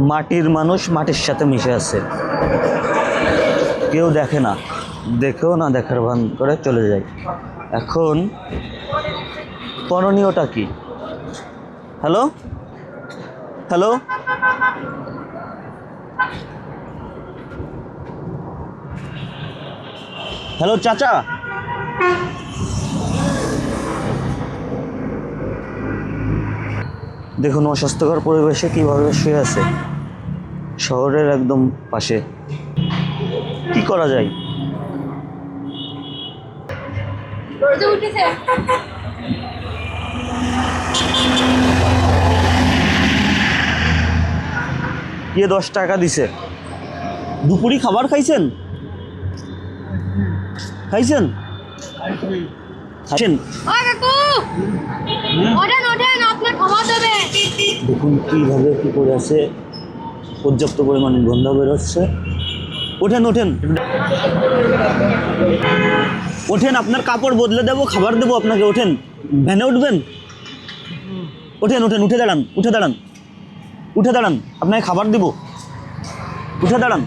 মাটির মানুষ মাটির সাথে মিশে আছে, কেউ দেখে না, দেখেও না দেখার ভান করে চলে যায়। এখন করণীয়টা কি? হ্যালো হ্যালো, হ্যালো চাচা, দেখুন অস্বাস্থ্যকর পরিবেশে কীভাবে শুয়ে আছে, শহরের একদম পাশে। কি করা যায়? কে 10 টাকা দিছে? দুপুরি খাবার খাইছেন? খাইছেন? দেখুন কিভাবে কি করে আছে, পর্যাপ্ত পরিমাণে গন্ধ বেরোচ্ছে। ওঠেন ওঠেন ওঠেন, আপনার কাপড় বদলে দেবো, খাবার দেবো আপনাকে। ওঠেন, ভ্যানে উঠবেন? ওঠেন ওঠেন, উঠে দাঁড়ান, উঠে দাঁড়ান, উঠে দাঁড়ান, আপনাকে খাবার দিব, উঠে দাঁড়ান,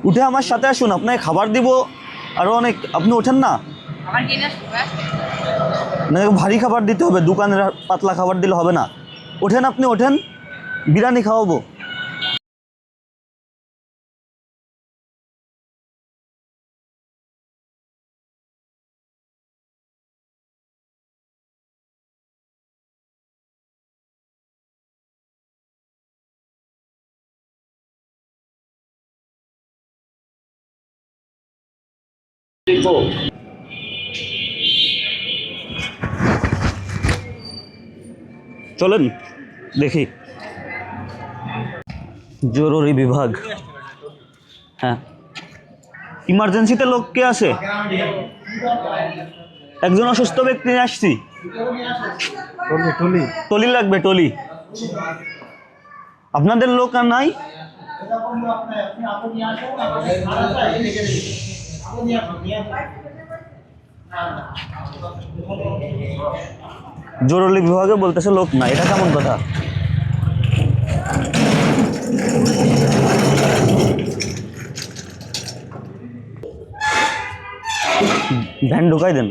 উঠে আমার সাথে আসুন, আপনাকে খাবার দিব আরো অনেক। আপনি ওঠেন না, ভারী খাবার দিতে হবে, দোকানের পাতলা খাবার দিলে হবে না। ওঠেন, আপনি ওঠেন, বিরিয়ানি খাওয়াবো। চলেন দেখি। জরুরি বিভাগ, হ্যাঁ। ইমার্জেন্সিতে লোক কে আছে? একজন অসুস্থ ব্যক্তি নিয়ে আসছি। টলি লাগবে, টলি। আপনাদের লোক আর নাই? জরুরি বিভাগে বলতেছে লোক নাই, এটা কেমন কথা? ভ্যান ঢুকাই দেন।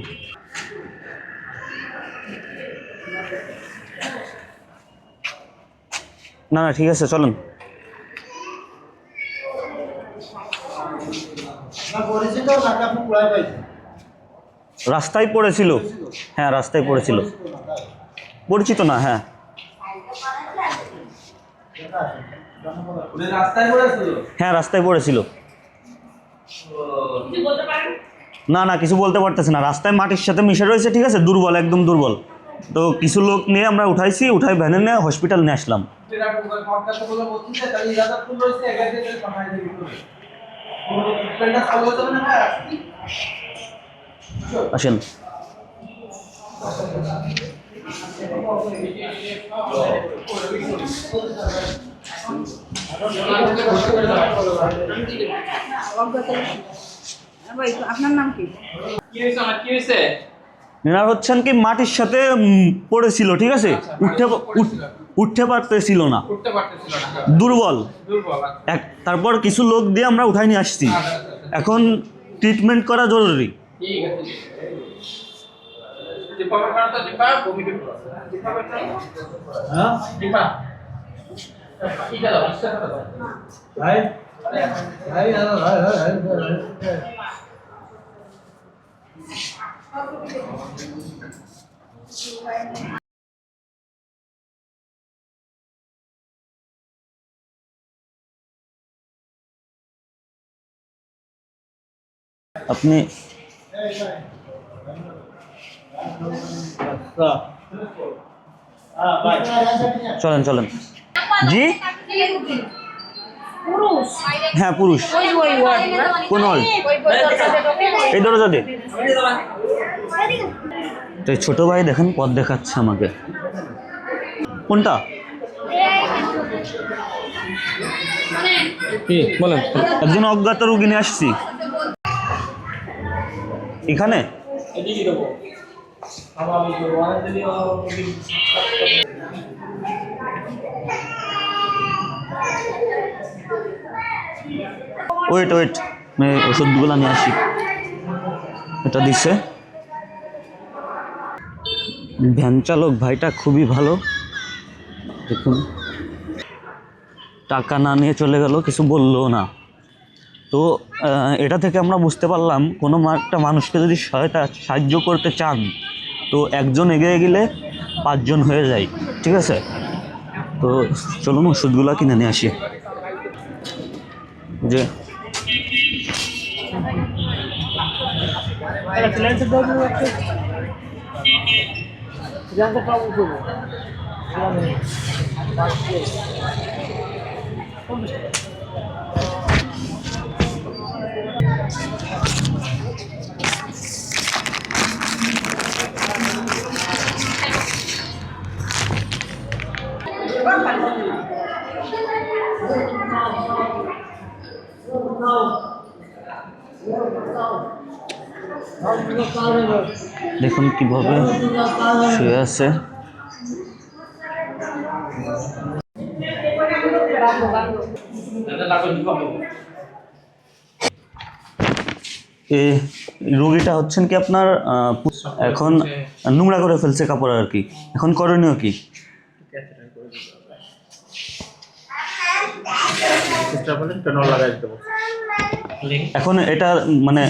না না ঠিক আছে, চলেন। রাস্তায় পড়েছিল, হ্যাঁ রাস্তায় পড়েছিল। পরিচিত না, হ্যাঁ। হ্যাঁ রাস্তায় পড়েছিল। না না কিছু বলতে পারতেছে না, রাস্তায় মাটির সাথে মিশে রয়েছে, ঠিক আছে, দুর্বল, একদম দুর্বল। তো কিছু লোক নিয়ে আমরা উঠাইছি, উঠাই ভ্যানে নিয়ে হসপিটাল নিয়ে আসলাম। আসেন। আপনার নাম কি? এনার হচ্ছেন কি মাটির সাথে পড়েছিল, ঠিক আছে, উঠতে পারতেছিল না, দুর্বল। তারপর কিছু লোক দিয়ে আমরা উঠাই নিয়ে আসছি। এখন ট্রিটমেন্ট করা জরুরি। আপনি চলেন চলেন। জি হ্যাঁ পুরুষ। কোন হল? এই দরজা দিয়ে। তো এই ছোট ভাই দেখেন পথ দেখাচ্ছে আমাকে। কোনটা? কি বলেন? একজন অজ্ঞাত রোগী নিয়ে আসছি এখানে। ওয়েট ওয়েট, আমি ওষুধগুলো নিয়ে আসি। এটা দিচ্ছে ভ্যান চালক ভাইটা, খুবই ভালো। দেখুন, টাকা না নিয়ে চলে গেল, কিছু বললো না। তো এটা থেকে আমরা বুঝতে পারলাম কোনো একটা মানুষকে যদি সাহায্য করতে চান, তো একজন এগিয়ে গেলে 5 জন হয়ে যায়, ঠিক আছে? তো চলুন ওষুধগুলো কিনে নিয়ে আসি। যে দেখুন কিভাবে শুয়ে আছে। এই রোগীটা হচ্ছেন কি আপনার এখন নোংরা করে ফেলছে কাপড় আর কি। এখন করণীয় কি? এখন এটা মানে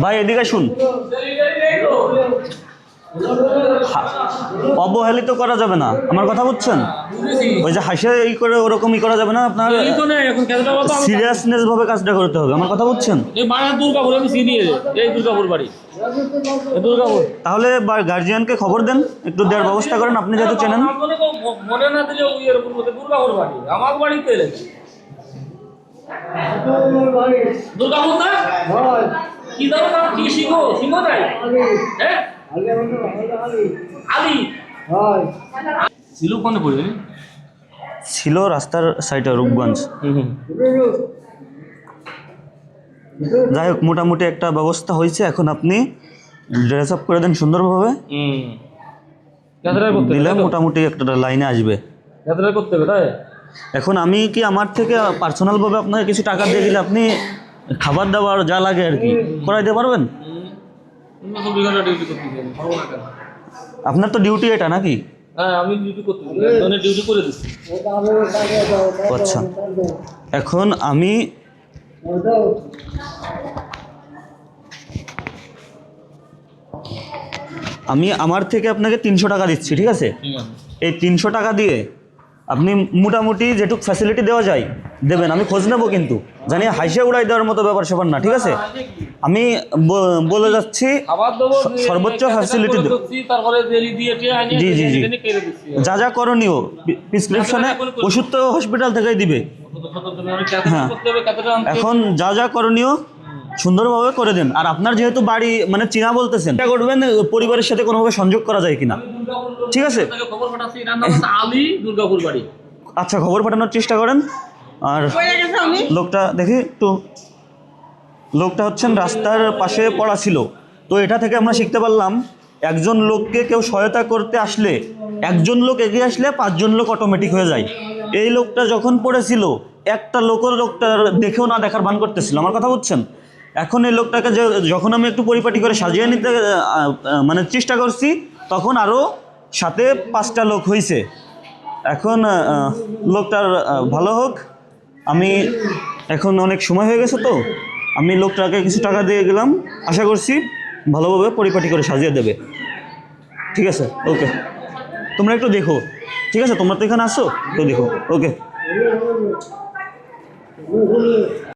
ভাই এদিকে শুন, অবহেলিত করা যাবে না, আমার কথা বুঝছেন? ওই যে হাসে ই করে ওরকমই করা যাবে না, আপনার সিরিয়াসনেস ভাবে কাজটা করতে হবে, আমার কথা বুঝছেন? তাহলে গার্জিয়ানকে খবর দেন, একটু দেওয়ার ব্যবস্থা করেন, আপনি যেহেতু চেনেন। দুর্গাপুর না কি ধরো কি শিখো শিখো তাই হ্যাঁ আলি ছিল কোনে পড়ে ছিল রাস্তার সাইডে, রূপগঞ্জ। যাই হোক, মোটামুটি একটা ব্যবস্থা হয়েছে। এখন আপনি ড্রেস আপ করে দেন সুন্দরভাবে, দিলে মোটামুটি একটা লাইনে আসবে। করতে হবে তাই। এখন আমি কি আমার থেকে পার্সোনালভাবে আপনাকে কিছু টাকা দিয়ে দিলে আপনি খাবার দাবার যা লাগে আর কি করাই দিতে পারবেন? আপনার তো ডিউটি এটা নাকি? হ্যাঁ, আমি ডিউটি করতে ডিউটি করে দিচ্ছি। আচ্ছা, এখন আমি আমার থেকে আপনাকে 300 টাকা দিচ্ছি, ঠিক আছে? এই 300 টাকা দিয়ে আপনি মোটামুটি যেটুকু ফ্যাসিলিটি দেওয়া যায় দেবেন, আমি খোঁজ নেবো, কিন্তু জানি হাইসে উড়াই দেওয়ার মতো ব্যাপার স্যাপার না, ঠিক আছে? আমি বলে যাচ্ছি সর্বোচ্চ ফ্যাসিলিটি দেবো। জি জি জি, যা যা করণীয় প্রেসক্রিপশনে ওষুধ তো হসপিটাল থেকেই দিবে। হ্যাঁ, এখন যা যা করণীয় সুন্দরভাবে করে দেন। আর আপনার যেহেতু বাড়ি মানে চীনা বলতেছেন, এটা করবেন পরিবারের সাথে কোনোভাবে সংযোগ করা যায় কিনা, ঠিক আছে? আচ্ছা, খবর পাঠানোর চেষ্টা করেন। আর লোকটা দেখি একটু, লোকটা হচ্ছেন রাস্তার পাশে পড়া ছিল। তো এটা থেকে আমরা শিখতে পারলাম, একজন লোককে কেউ সহায়তা করতে আসলে, একজন লোক এগিয়ে আসলে 5 জন লোক অটোমেটিক হয়ে যায়। এই লোকটা যখন পড়েছিল, একটা লোকটার দেখেও না দেখার ভান করতেছিল, আমার কথা বুঝছেন? এখন এই লোকটাকে যখন আমি একটু পরিপাটি করে সাজিয়ে নিতে মানে চেষ্টা করছি, তখন আরও সাথে 5টা লোক হয়েছে। এখন লোকটার ভালো হোক। আমি এখন অনেক সময় হয়ে গেছে, তো আমি লোকটাকে কিছু টাকা দিয়ে গেলাম, আশা করছি ভালোভাবে পরিপাটি করে সাজিয়ে দেবে, ঠিক আছে? ওকে, তোমরা একটু দেখো, ঠিক আছে? তোমরা তো এখানে আসো, তো দেখো। ওকে।